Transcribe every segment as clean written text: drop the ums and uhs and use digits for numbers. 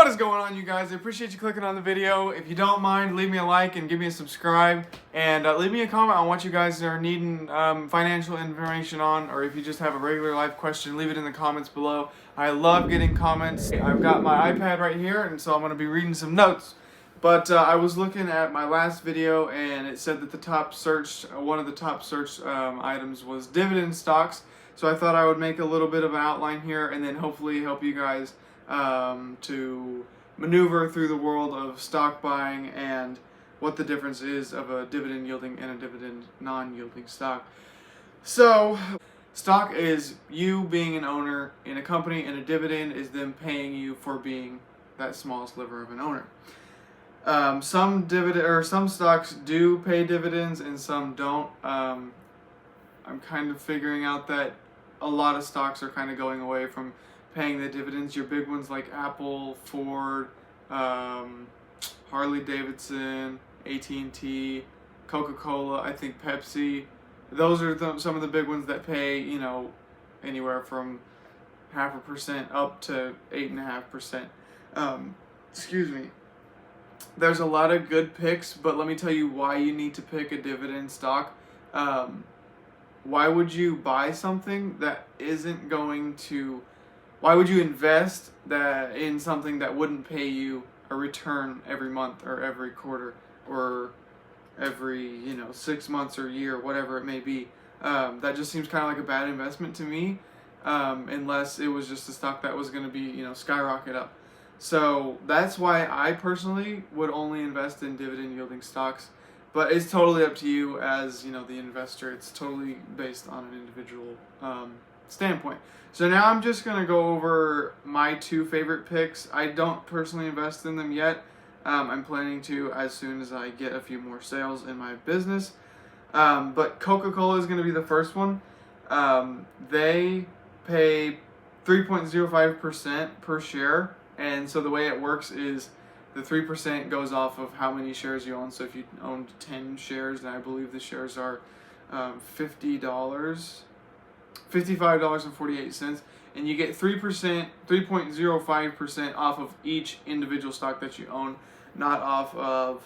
What is going on, you guys? I appreciate you clicking on the video. If you don't mind, leave me a like and give me a subscribe, and leave me a comment on what you guys are needing financial information on, or if you just have a regular life question, leave it in the comments below. I love getting comments. I've got my iPad right here, and so I'm going to be reading some notes. But I was looking at my last video, and it said that the top search, one of the top search items was dividend stocks. So I thought I would make a little bit of an outline here, and then hopefully help you guys to maneuver through the world of stock buying and what the difference is of a dividend yielding and a dividend non-yielding stock. So stock is you being an owner in a company, and a dividend is them paying you for being that small sliver of an owner. Some stocks do pay dividends and some don't. I'm kind of figuring out that a lot of stocks are kind of going away from paying the dividends. Your big ones like Apple, Ford, Harley Davidson, AT&T, Coca-Cola, I think Pepsi. Those are some of the big ones that pay, anywhere from 0.5% up to 8.5%. Excuse me. There's a lot of good picks, but let me tell you why you need to pick a dividend stock. Why would you buy something that isn't going to... Why would you invest in something that wouldn't pay you a return every month or every quarter or every 6 months or year, whatever it may be? That just seems kind of like a bad investment to me, unless it was just a stock that was going to be skyrocket up. So that's why I personally would only invest in dividend yielding stocks. But it's totally up to you as the investor. It's totally based on an individual standpoint. So now I'm just going to go over my two favorite picks. I don't personally invest in them yet. I'm planning to as soon as I get a few more sales in my business. But Coca-Cola is going to be the first one. They pay 3.05% per share. And so the way it works is the 3% goes off of how many shares you own. So if you owned 10 shares, then I believe the shares are $55.48, and you get 3.05% off of each individual stock that you own, not off of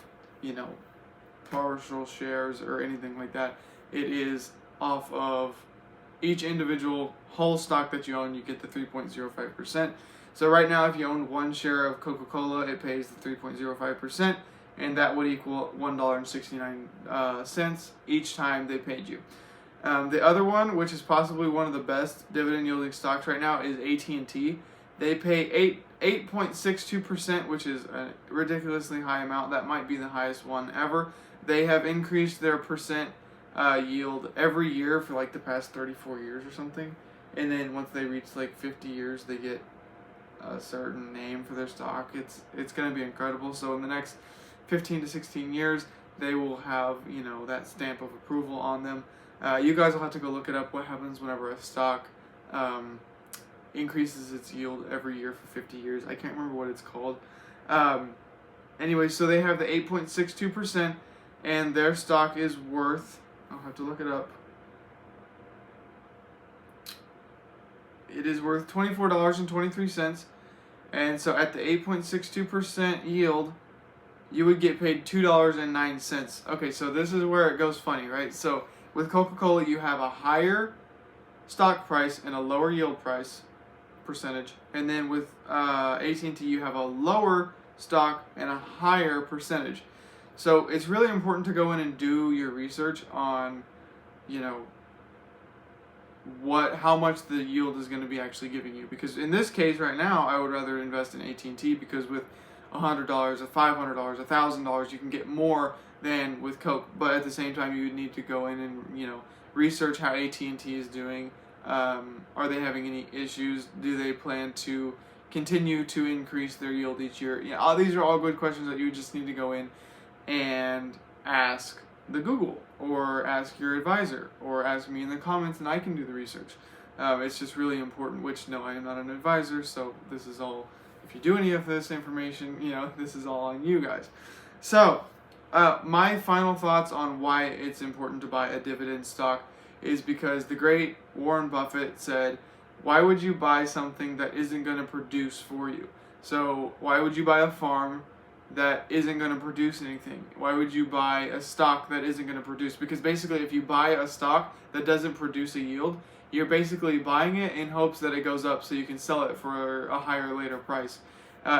partial shares or anything like that. It is off of each individual whole stock that you own. You get the 3.05%. So right now, if you own one share of Coca-Cola, it pays the 3.05%, and that would equal $1.69 each time they paid you. The other one, which is possibly one of the best dividend yielding stocks right now, is AT&T. They pay 8.62%, which is a ridiculously high amount. That might be the highest one ever. They have increased their percent yield every year for like the past 34 years or something. And then once they reach like 50 years, they get a certain name for their stock. It's going to be incredible. So in the next 15 to 16 years, they will have that stamp of approval on them. You guys will have to go look it up, what happens whenever a stock increases its yield every year for 50 years. I can't remember what it's called. Anyway, so they have the 8.62%, and their stock is worth, I'll have to look it up. It is worth $24.23, and so at the 8.62% yield, you would get paid $2.09. Okay, so this is where it goes funny, right? So with Coca-Cola, you have a higher stock price and a lower yield price percentage, and then with AT&T, you have a lower stock and a higher percentage. So it's really important to go in and do your research on, how much the yield is going to be actually giving you. Because in this case right now, I would rather invest in AT&T, because with $100, $500, $1,000, you can get more than with Coke. But at the same time, you would need to go in and research how AT&T is doing. Are they having any issues? Do they plan to continue to increase their yield each year? These are all good questions that you just need to go in and ask the Google, or ask your advisor, or ask me in the comments, and I can do the research. It's just really important, which no, I am not an advisor, so this is all, if you do any of this information, this is all on you guys. So my final thoughts on why it's important to buy a dividend stock is because the great Warren Buffett said, why would you buy something that isn't going to produce for you? So why would you buy a farm that isn't going to produce anything? Why would you buy a stock that isn't going to produce? Because basically, if you buy a stock that doesn't produce a yield, you're basically buying it in hopes that it goes up so you can sell it for a higher later price.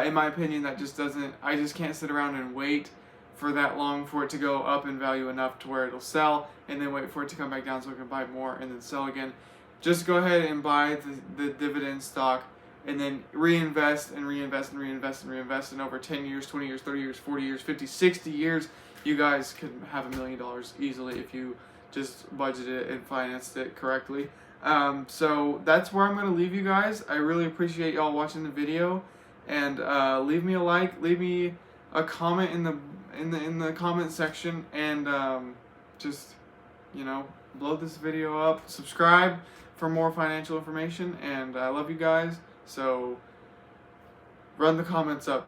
In my opinion, that just doesn't, I just can't sit around and wait for that long for it to go up in value enough to where it'll sell, and then wait for it to come back down so I can buy more and then sell again. Just go ahead and buy the dividend stock, and then reinvest and reinvest and reinvest and reinvest. And over 10 years, 20 years, 30 years, 40 years, 50, 60 years, you guys could have $1 million easily if you just budgeted it and financed it correctly. So that's where I'm going to leave you guys. I really appreciate y'all watching the video, and leave me a like, leave me a comment in the comment section, and just, you know, blow this video up, subscribe for more financial information, and I love you guys. So run the comments up.